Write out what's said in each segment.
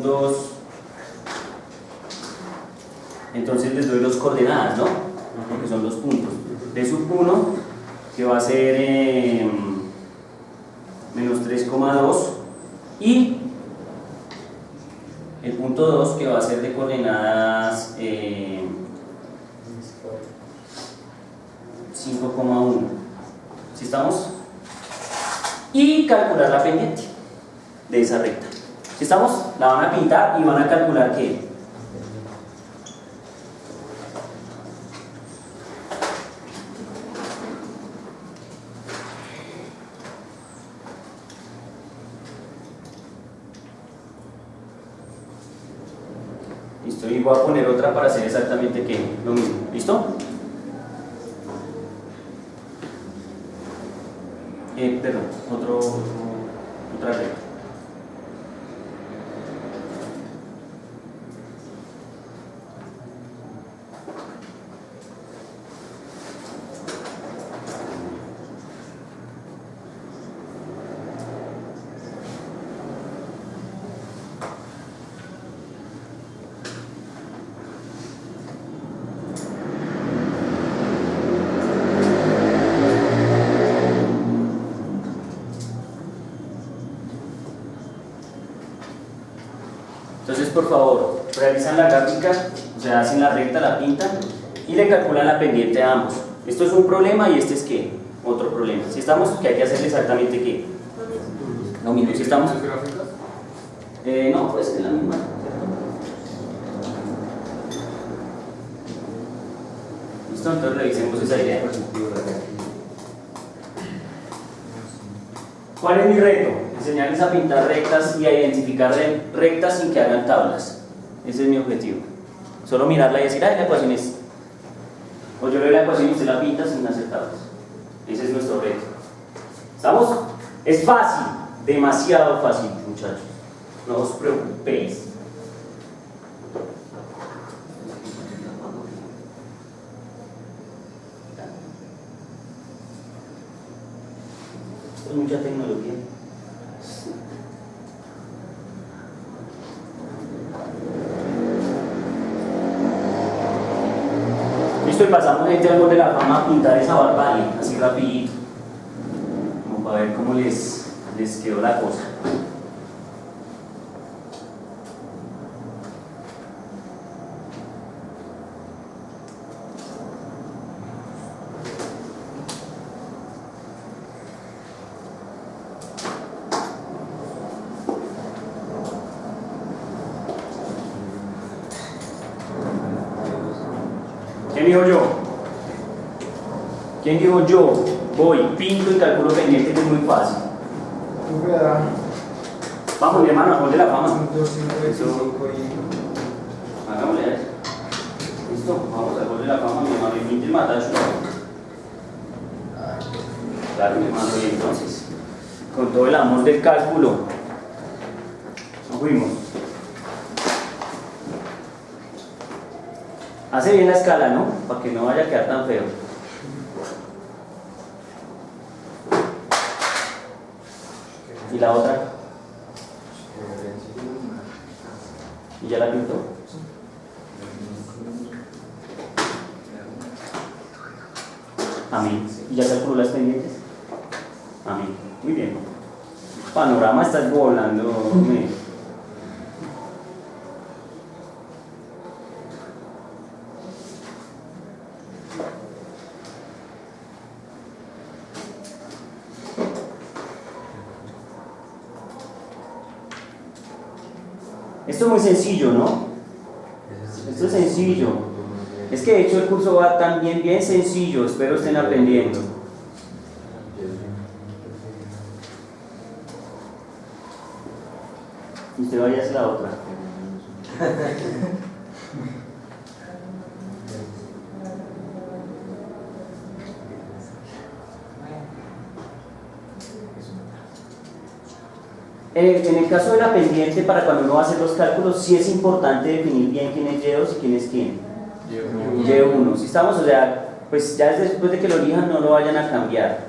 2, entonces les doy dos coordenadas, ¿no? Porque son dos puntos. D sub 1, que va a ser menos 3,2, y el punto 2, que va a ser de coordenadas 5,1. ¿Sí estamos? Y calcular la pendiente de esa recta. ¿Sí estamos? La van a pintar y van a calcular ¿qué? Listo, y voy a poner otra para hacer exactamente ¿qué? Lo mismo. ¿Listo? Perdón, otra recta. Entonces, por favor, realizan la gráfica, o sea, hacen la recta, la pintan y le calculan la pendiente a ambos. Esto es un problema y este es ¿qué? Otro problema. Si estamos, que hay que hacer exactamente ¿qué? Lo mismo. Si estamos. No, pues es la misma. Listo, entonces revisemos esa idea. ¿Cuál es mi reto? Enseñarles a pintar rectas y a identificar rectas sin que hagan tablas. Ese es mi objetivo. Solo mirarla y decir, ay, la ecuación es. O yo leo la ecuación y usted la pinta sin hacer tablas. Ese es nuestro reto. ¿Estamos? Es fácil, demasiado fácil, muchachos. No os preocupéis. Esto es mucha tecnología. Listo, y pasamos gente al gol de la fama a pintar esa barbarie, así rapidito, como para ver cómo les quedó la cosa. ¿Quién dijo yo? ¿Quién dijo yo? Voy, pinto y calculo pendiente, que es muy fácil. Vamos, hermano, ponle la fama. Hagámosle eso. Listo, vamos a ponerle la fama, mi hermano, y pinte el matacho. Claro, mi hermano, y entonces, con todo el amor del cálculo, nos fuimos. Hace bien la escala, ¿no? Para que no vaya a quedar tan feo. ¿Y la otra? ¿Y ya la pintó? Amén. ¿Y ya calculó las pendientes? Amén. Muy bien. Panorama estás volando. Esto es muy sencillo, ¿no? Esto es sencillo. Es que de hecho el curso va también bien sencillo, espero estén aprendiendo. Y usted vaya a hacer la otra. En el caso de la pendiente, para cuando uno va a hacer los cálculos, sí es importante definir bien quién es Y2 y quién es quién. Y1. Si estamos, o sea, pues ya después de que lo elijan no lo vayan a cambiar.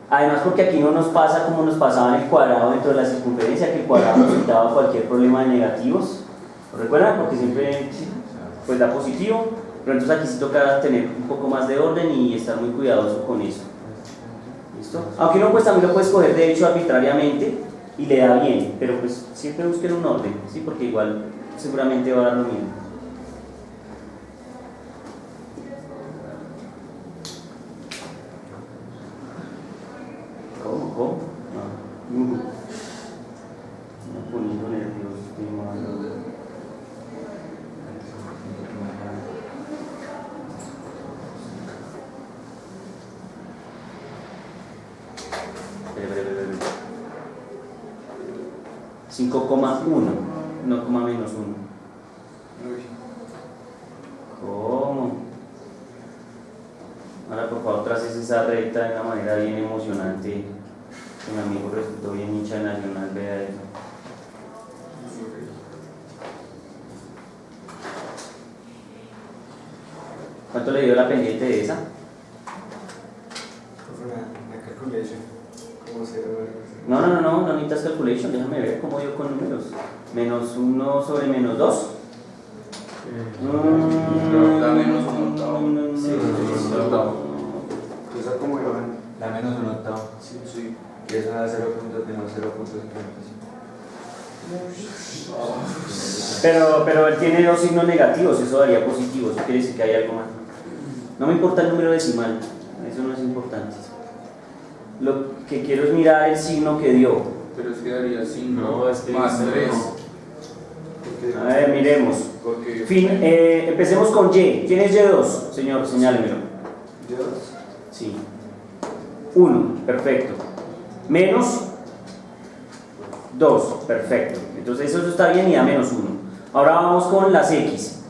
Además, porque aquí no nos pasa como nos pasaba en el cuadrado dentro de la circunferencia, que el cuadrado nos quitaba cualquier problema de negativos. ¿Lo recuerdan? Porque siempre pues da positivo, pero entonces aquí sí toca tener un poco más de orden y estar muy cuidadoso con eso. ¿Listo? Aunque uno pues también lo puede escoger de hecho arbitrariamente y le da bien, pero pues siempre busquen un orden, ¿sí? Porque igual seguramente va a dar lo mismo. ¿Cómo? No. Me poniendo nervioso, estoy mal. Espera. 5,1, no coma menos 1. ¿Cómo? Ahora por favor traces esa recta de una manera bien emocionante. Mi amigo resultó bien hincha nacional, vea eso. ¿Cuánto le dio la pendiente de esa? Una calculation. ¿Cómo se llama? No necesitas calculation, déjame ver cómo dio con números. Menos 1 sobre menos 2. La menos un octavo. Sí, un octavo. Entonces, ¿cómo iban? La menos un octavo. Sí. Y eso da 0.55. Pero él tiene dos signos negativos, eso daría positivo, eso quiere decir que hay algo más. No me importa el número decimal, eso no es importante. Lo que quiero es mirar el signo que dio. Pero es que daría 5 No, es que más no. 3. A ver, miremos. Empecemos con Y. ¿Quién es Y2? Señor, señálemelo. ¿Y2? Sí. 1, perfecto. Menos 2, perfecto. Entonces eso está bien y da menos 1. Ahora vamos con las X.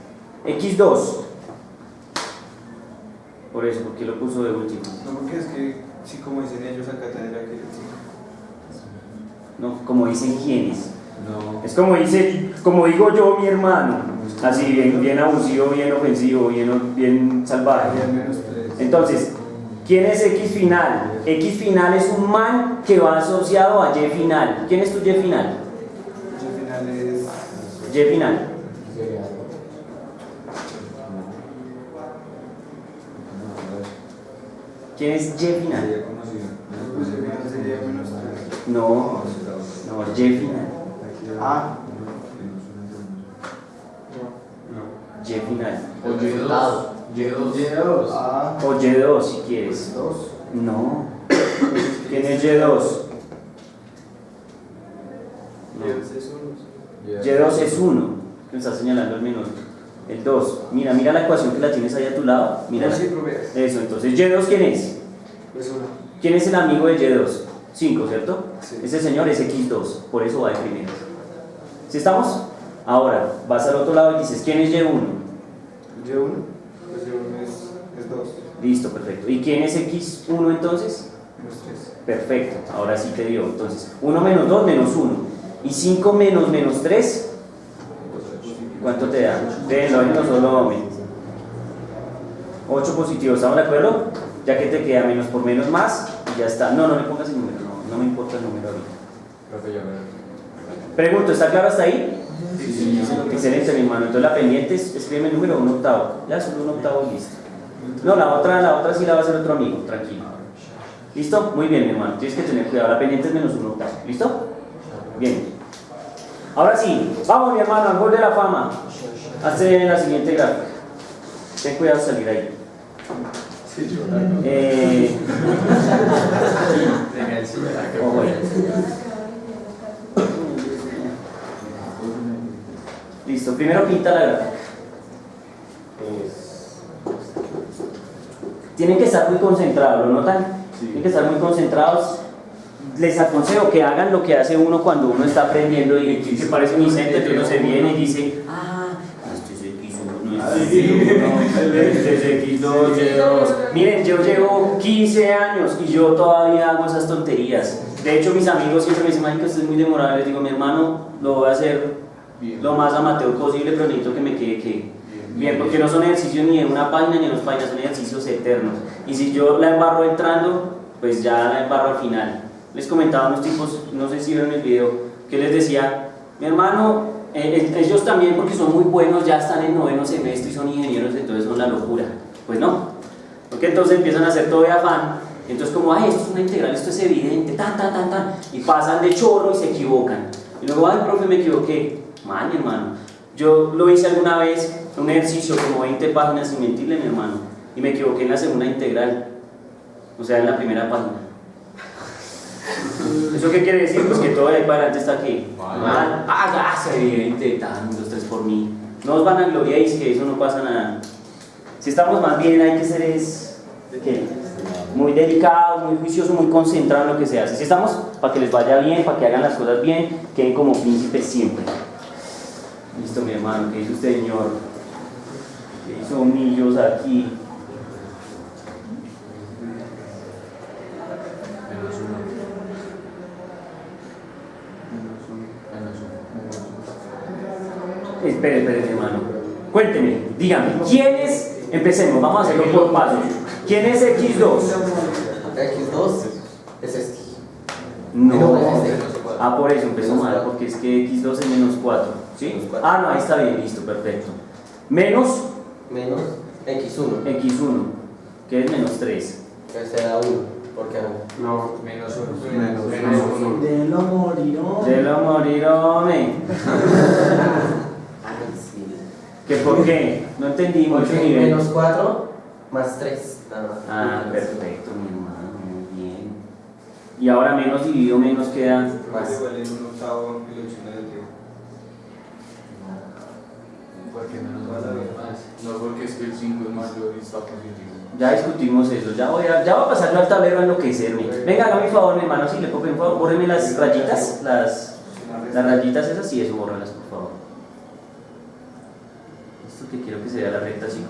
X2. Por eso, porque lo puso de último. No, porque es que, sí, como dicen ellos, acá tendrá que decir. No, como dicen quiénes. No. Es como digo yo, mi hermano. Así, bien abusivo, bien ofensivo, bien salvaje. Hay al menos 3. Entonces, ¿quién es X final? X final es un man que va asociado a Y final. ¿Quién es tu Y final? El final es. Y final. ¿Quién es Y final? Pues el final sería menos 3. No, Y final. Ah. Y final. O Y2. Ah. O Y2 si quieres. 2. No. ¿Quién es Y2? Y2 es 1. Me está señalando el menor. El 2. Mira la ecuación que la tienes ahí a tu lado. Mira. Sí, profe. Eso, entonces Y2 ¿quién es? Pues 1. ¿Quién es el amigo de Y2? 5, ¿cierto? Sí. Ese señor es X2, por eso va de primero. ¿Sí estamos? Ahora, vas al otro lado y dices, ¿quién es Y1? ¿Y1? Pues Y1 es 2. Listo, perfecto. ¿Y quién es X1 entonces? Menos 3. Perfecto, ahora sí te dio. Entonces, 1 menos 2 menos 1. Y 5 menos menos 3, ¿cuánto te da? Déjenlo en un solo momento. 8 positivos, ¿estamos de acuerdo? Ya que te queda menos por menos más, y ya está. No le pongas el número, no me importa el número ahorita. Pregunto, ¿está claro hasta ahí? Sí. Excelente, mi hermano. Entonces la pendiente es, escribe el número 1 octavo. Ya solo 1 octavo y listo. No, la otra sí la va a hacer otro amigo, tranquilo. ¿Listo? Muy bien, mi hermano. Tienes que tener cuidado. La pendiente es menos 1 octavo. ¿Listo? Bien. Ahora sí, vamos, mi hermano, al gol de la fama. Hazte la siguiente gráfica. Ten cuidado de salir ahí. Ojo ahí. Listo, primero pinta la gráfica. Tienen que estar muy concentrados, ¿lo notan? Sí. Tienen que estar muy concentrados. Les aconsejo que hagan lo que hace uno cuando uno está aprendiendo y que parece un inocente, que uno se viene y dice, este es X1, este es X2, Y2. Miren, yo llevo 15 años y yo todavía hago esas tonterías. De hecho, mis amigos siempre me dicen, marica, usted es muy demorado. Les digo, mi hermano, lo voy a hacer lo más amateur posible, pero necesito que me quede bien, porque no son ejercicios ni en una página ni en dos páginas, son ejercicios eternos. Y si yo la embarro entrando, pues ya la embarro al final. Les comentaba a unos tipos, no sé si vieron el video, que les decía, mi hermano, ellos también porque son muy buenos, ya están en 9º semestre y son ingenieros, entonces son la locura. Pues no, porque entonces empiezan a hacer todo de afán, y entonces como, ay, esto es una integral, esto es evidente, tan, y pasan de chorro y se equivocan. Y luego, ay, profe, me equivoqué. Man, mi hermano, yo lo hice alguna vez, un ejercicio como 20 páginas sin mentirle, mi hermano, y me equivoqué en la segunda integral, o sea, en la primera página. ¿Eso qué quiere decir? Pues que todo de ahí para adelante está aquí. Mal. Ah, es evidente, tan, 2, 3 por mí. No os van a gloriáis que eso no pasa nada. Si estamos más bien, hay que ser ¿qué? Muy delicado, muy juicioso, muy concentrado en lo que se hace. Si estamos, para que les vaya bien, para que hagan las cosas bien, queden como príncipes siempre. Listo, mi hermano, ¿qué hizo usted, señor? ¿Qué hizo millos aquí? Espere, mi hermano. Cuénteme, dígame, ¿quién es? Empecemos, vamos a hacerlo por pasos. ¿Quién es X2? X2 es este. No. Es este. Ah, por eso empezó mal, porque es que X2 es -4. ¿Sí? Ah, no, ahí está bien, listo, perfecto. Menos X1. X1, que es -3. Que será 1. ¿Por qué no? No, menos uno. De lo morirón. De lo morirome. Ay, sí. ¿Qué por qué? No entendí mucho nivel. -4 más 3. Ah, perfecto, mi hermano, muy bien. Y ahora menos dividido menos queda. Más. Igual en un octavo y 8 negativo. ¿Por qué menos más? No, porque es que el 5 es mayor y está positivo. Ya discutimos eso, ya voy a pasarlo al tablero a enloquecerme. Venga, hágame mi favor, mi hermano, si le puedo pedir un favor, bórreme las rayitas, las rayitas esas, sí, eso, bórralas, por favor. Esto que quiero que se vea la recta así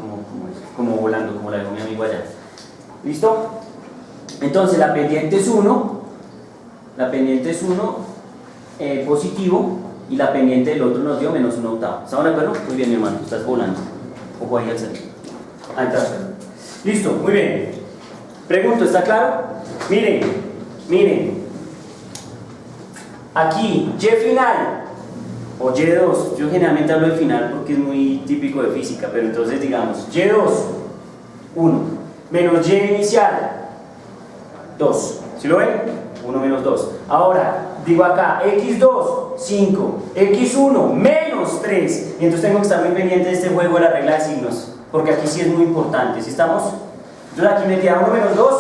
como volando, como la dejó mi amigo allá. ¿Listo? Entonces la pendiente es 1, positivo, y la pendiente del otro nos dio -1/8. ¿Estamos de acuerdo? Muy bien, mi hermano, estás volando. Ojo ahí al centro. Ahí está. Listo, muy bien. Pregunto, ¿está claro? Miren. Aquí, Y final o Y2. Yo generalmente hablo de final porque es muy típico de física, pero entonces digamos Y2, 1, menos Y inicial, 2. ¿Sí lo ven? 1 menos 2. Ahora, digo acá, X2, 5, X1, menos 3. Y entonces tengo que estar muy pendiente de este juego de la regla de signos, porque aquí sí es muy importante. ¿Sí estamos? Entonces aquí me queda 1 menos 2,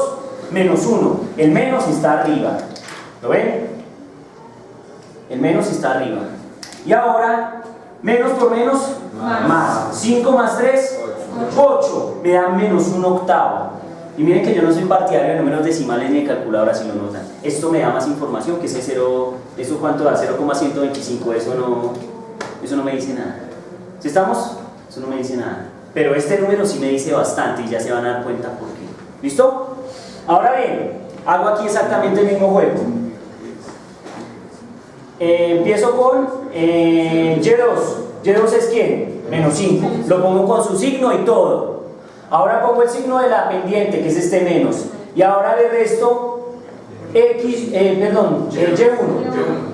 menos 1. El menos está arriba. ¿Lo ven? El menos está arriba. Y ahora, menos por menos, más. 5 más 3, 8. Me dan -1/8. Y miren que yo no soy partidario de números decimales ni de calculadora, si lo notan. Esto me da más información que ese 0. ¿Eso cuánto da? 0,125. Eso no me dice nada. ¿Sí estamos? Eso no me dice nada. Pero este número sí me dice bastante y ya se van a dar cuenta por qué. ¿Listo? Ahora bien, hago aquí exactamente el mismo juego. Empiezo con Y2. ¿Y2 es quién? -5. Lo pongo con su signo y todo. Ahora pongo el signo de la pendiente, que es este menos. Y ahora le resto Y1.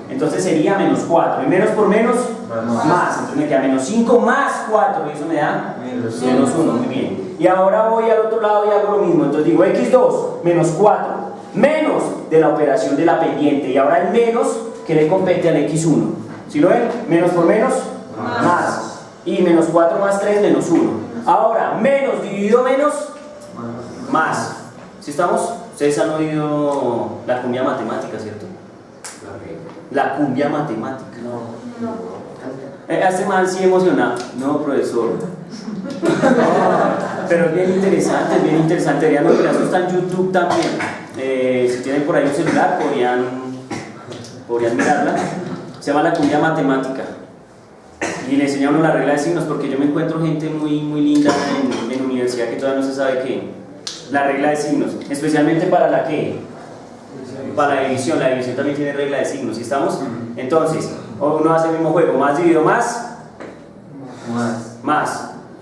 Entonces sería -4. Y menos por menos, más. Entonces me queda -5 más 4. Y eso me da -1. Muy bien. Y ahora voy al otro lado y hago lo mismo. Entonces digo X2, -4. Menos de la operación de la pendiente. Y ahora el menos que le compete al X1. ¿Sí lo ven? Menos por menos, más. Y -4 más 3, -1. Ahora, menos dividido menos, más. ¿Sí estamos? Ustedes han oído la cumbia matemática, ¿cierto? La cumbia matemática. No. Hace mal, sí emocionado. No, profesor. Pero es bien interesante, Deberían mirar, eso está en YouTube también. Si tienen por ahí un celular, podrían mirarla. Se llama la cumbia matemática. Y le enseña a uno la regla de signos, porque yo me encuentro gente muy linda en universidad que todavía no se sabe qué. La regla de signos, especialmente para la que, para la división también tiene regla de signos. ¿Sí estamos? Entonces, uno hace el mismo juego, más dividido más,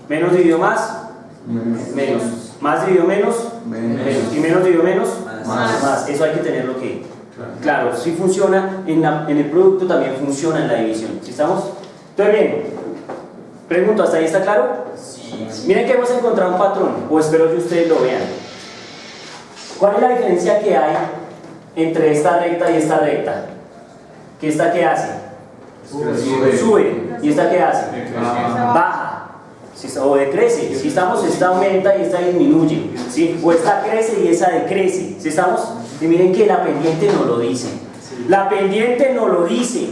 menos dividido más, menos, más dividido menos, y menos dividido menos, Más. Eso hay que tenerlo que claro, si funciona en el producto, también funciona en la división. ¿Sí estamos? Entonces bien, pregunto, ¿hasta ahí está claro? Sí. Miren que hemos encontrado un patrón, o espero que ustedes lo vean. ¿Cuál es la diferencia que hay entre esta recta y esta recta? ¿Que esta qué hace? Sube. ¿Y esta qué hace? Baja. O decrece. Si estamos, esta aumenta y esta disminuye. ¿Sí? O esta crece y esa decrece. ¿Sí estamos? Y miren que la pendiente no lo dice. La pendiente no lo dice.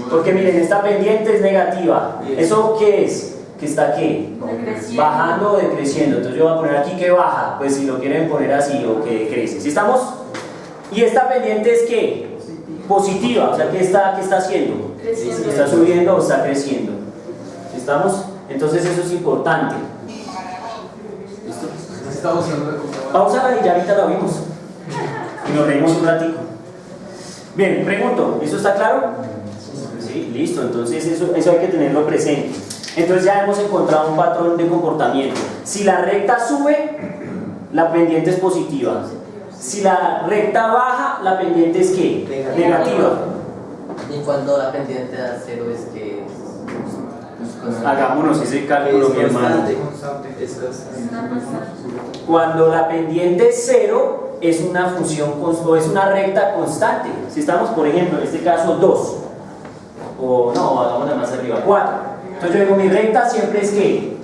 Porque miren, esta pendiente es negativa. ¿Eso qué es? ¿Que está qué? Bajando o decreciendo. Entonces yo voy a poner aquí que baja. Pues si lo quieren poner así, o que decrece. ¿Sí estamos? Y esta pendiente es ¿qué? Positiva. O sea, ¿qué está haciendo? ¿Está subiendo o está creciendo? ¿Sí estamos? Entonces eso es importante. ¿Listo? Pausala y ya ahorita lo vimos. Y nos reímos un ratito. Bien, pregunto, ¿eso está claro? Sí, listo, entonces eso hay que tenerlo presente. Entonces ya hemos encontrado un patrón de comportamiento. Si la recta sube, la pendiente es positiva. Si la recta baja, la pendiente es ¿qué? Negativa. Y cuando la pendiente da 0 es que Hagámonos ese cálculo, mi hermano. Es constante. Cuando la pendiente es 0, es una función o es una recta constante. Si estamos, por ejemplo, en este caso 2, o no, vamos más arriba, 4. Entonces yo digo, mi recta siempre es ¿qué?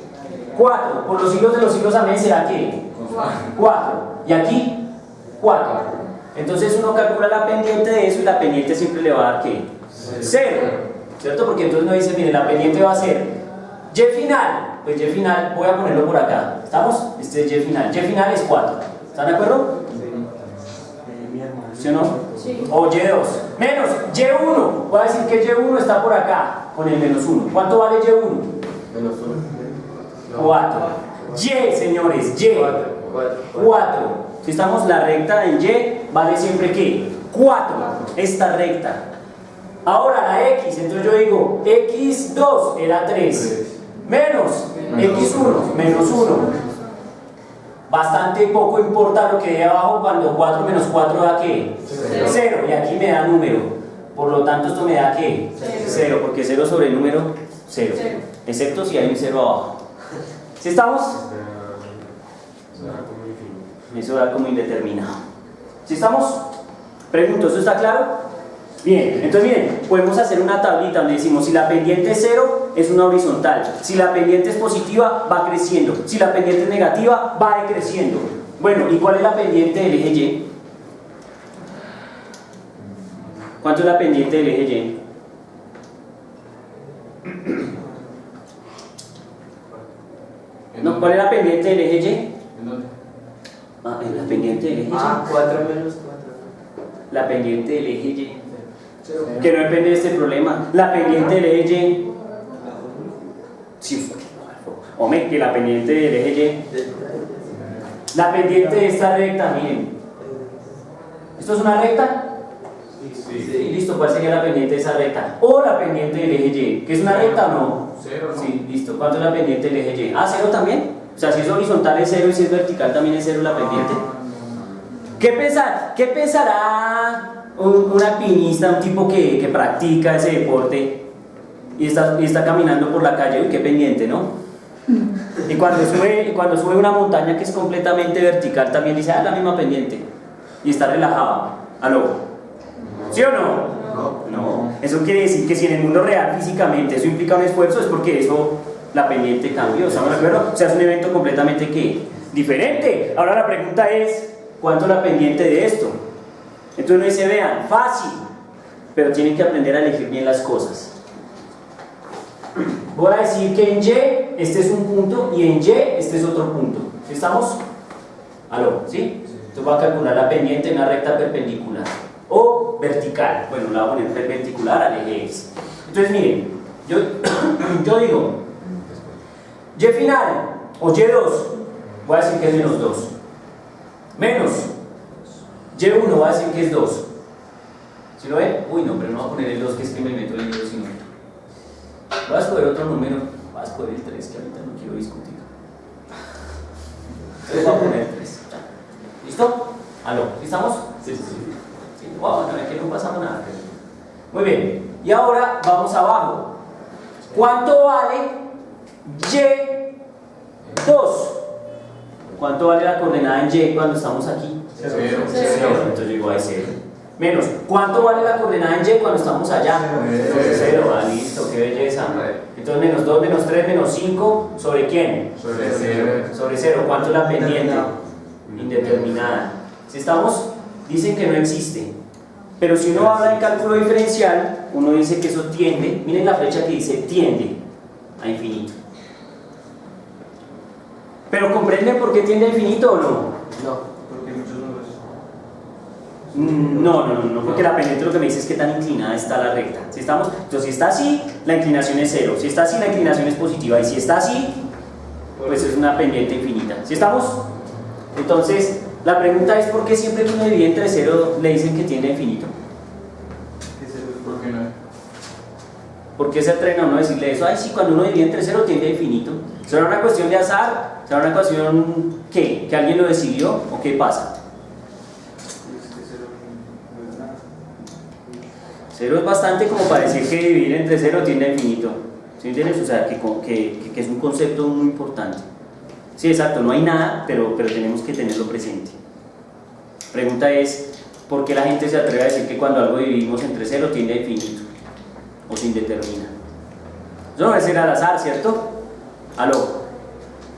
4. Por los siglos de los siglos, amén, ¿será qué? 4. Y aquí, 4. Entonces uno calcula la pendiente de eso y la pendiente siempre le va a dar ¿qué? 0. ¿Cierto? Porque entonces uno dice, mire, la pendiente va a ser Y final. Pues Y final, voy a ponerlo por acá. ¿Estamos? Este es Y final. Y final es 4. ¿Están de acuerdo? ¿Sí o no? Sí. O Y2. Menos Y1. Voy a decir que Y1 está por acá con el menos 1. ¿Cuánto vale Y1? menos 1. 4. Y, señores, Y. 4. Si estamos, la recta en Y vale siempre ¿qué? 4. Esta recta. Ahora la X, entonces yo digo X2 era 3. Menos X1, menos 1. Bastante poco importa lo que de abajo cuando 4 menos 4 da ¿qué? 0. Y aquí me da número. Por lo tanto, esto me da ¿qué? 0. Porque 0 sobre el número 0. Excepto si hay un 0 abajo. ¿Sí estamos? Eso da como indeterminado. ¿Sí estamos? Pregunto, ¿eso está claro? Bien, entonces miren, podemos hacer una tablita donde decimos si la pendiente es 0 es una horizontal, si la pendiente es positiva va creciendo, si la pendiente es negativa va decreciendo. Bueno, ¿y cuál es la pendiente del eje Y? ¿Cuánto es la pendiente del eje Y? No, ¿cuál es la pendiente del eje Y? ¿En dónde? Ah, en la pendiente del eje Y. 4 menos 4. La pendiente del eje Y. Que no depende de este problema. La pendiente del eje Y. Sí, hombre, que la pendiente del eje Y. La pendiente de esta recta, miren. ¿Esto es una recta? Sí, listo. ¿Cuál sería la pendiente de esa recta? O la pendiente del eje Y. ¿Que es una recta o no? 0, ¿no? Sí, listo. ¿Cuánto es la pendiente del eje Y? Ah, 0 también. O sea, si es horizontal es 0 y si es vertical también es 0 la pendiente. ¿Qué pensará un alpinista, un tipo que practica ese deporte y está caminando por la calle? Uy, qué pendiente, ¿no? Y cuando sube una montaña que es completamente vertical también dice, ah, la misma pendiente. Y está relajado. ¿Aló? ¿Sí o no? No. Eso quiere decir que si en el mundo real físicamente eso implica un esfuerzo es porque eso, la pendiente cambió, ¿estamos de acuerdo? O sea, es un evento completamente ¿qué? Diferente. Ahora la pregunta es, ¿cuánto es la pendiente de esto? Entonces uno dice, vean, fácil, pero tienen que aprender a elegir bien las cosas. Voy a decir que en Y este es un punto y en Y este es otro punto. ¿Sí estamos? ¿Aló? ¿Sí? Entonces voy a calcular la pendiente en una recta perpendicular o vertical. Bueno, la voy a poner perpendicular al eje X. Entonces miren, yo digo Y final o Y2, voy a decir que es menos 2. Menos Y1 voy a decir que es 2. ¿Sí lo ven? Uy, no, pero no voy a poner el 2 que es que me meto en el 2 sino. Voy a escoger otro número. Voy a escoger el 3 que ahorita no quiero discutir. Entonces voy a poner 3. ¿Listo? ¿Aló? ¿Estamos? Sí. Wow, no, es que no pasamos nada. Muy bien. Y ahora vamos abajo. ¿Cuánto vale Y2? ¿Cuánto vale la coordenada en Y cuando estamos aquí? 0. Entonces yo digo ahí 0. Menos, ¿cuánto vale la coordenada en Y cuando estamos allá? 0. Ah, listo, qué belleza. Entonces menos 2, menos 3, menos 5, ¿sobre quién? Sobre 0. Sobre 0. ¿Cuánto es la pendiente? Indeterminada. Si estamos, dicen que no existe. Pero si uno habla de cálculo diferencial, uno dice que eso tiende, miren la flecha que dice tiende a infinito. ¿Pero comprenden por qué tiende a infinito o no? No. Porque muchos números. No, porque la pendiente lo que me dice es que tan inclinada está la recta. Entonces si está así, la inclinación es 0. Si está así, la inclinación es positiva. Y si está así, pues es una pendiente infinita. ¿Sí estamos? Entonces, la pregunta es ¿por qué siempre que uno divide entre 0 le dicen que tiende a infinito? ¿Por qué no? ¿Por qué se atreven a uno a decirle eso? Ay, sí, cuando uno divide entre 0 tiende a infinito. ¿Será una cuestión de azar? ¿Será una cuestión qué? ¿Que alguien lo decidió? ¿O qué pasa? Es que 0 no es nada. 0 es bastante como para decir que dividir entre 0 tiende a infinito. ¿Sí entiendes? O sea, que es un concepto muy importante. Sí, exacto, no hay nada, pero tenemos que tenerlo presente. Pregunta es, ¿por qué la gente se atreve a decir que cuando algo dividimos entre 0 tiende a infinito? O se indetermina. Eso no debe ser al azar, ¿cierto? Aló.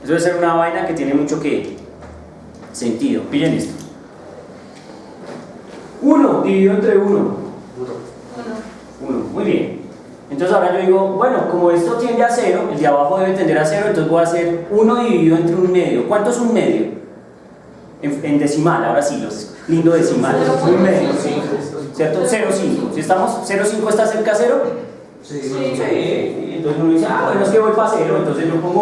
Eso debe ser una vaina que tiene mucho que sentido. Pillen esto. 1 dividido entre 1. 1. Muy bien. Entonces ahora yo digo, bueno, como esto tiende a 0, el de abajo debe tender a 0, entonces voy a hacer 1 dividido entre 1 medio. ¿Cuánto es 1 medio? En decimal, ahora sí, los lindo decimal. 1 medio, ¿cierto? 0,5. Si estamos, 0,5 está cerca a 0. Sí. Sí. Entonces uno dice, ah, bueno, es que voy para 0, entonces yo pongo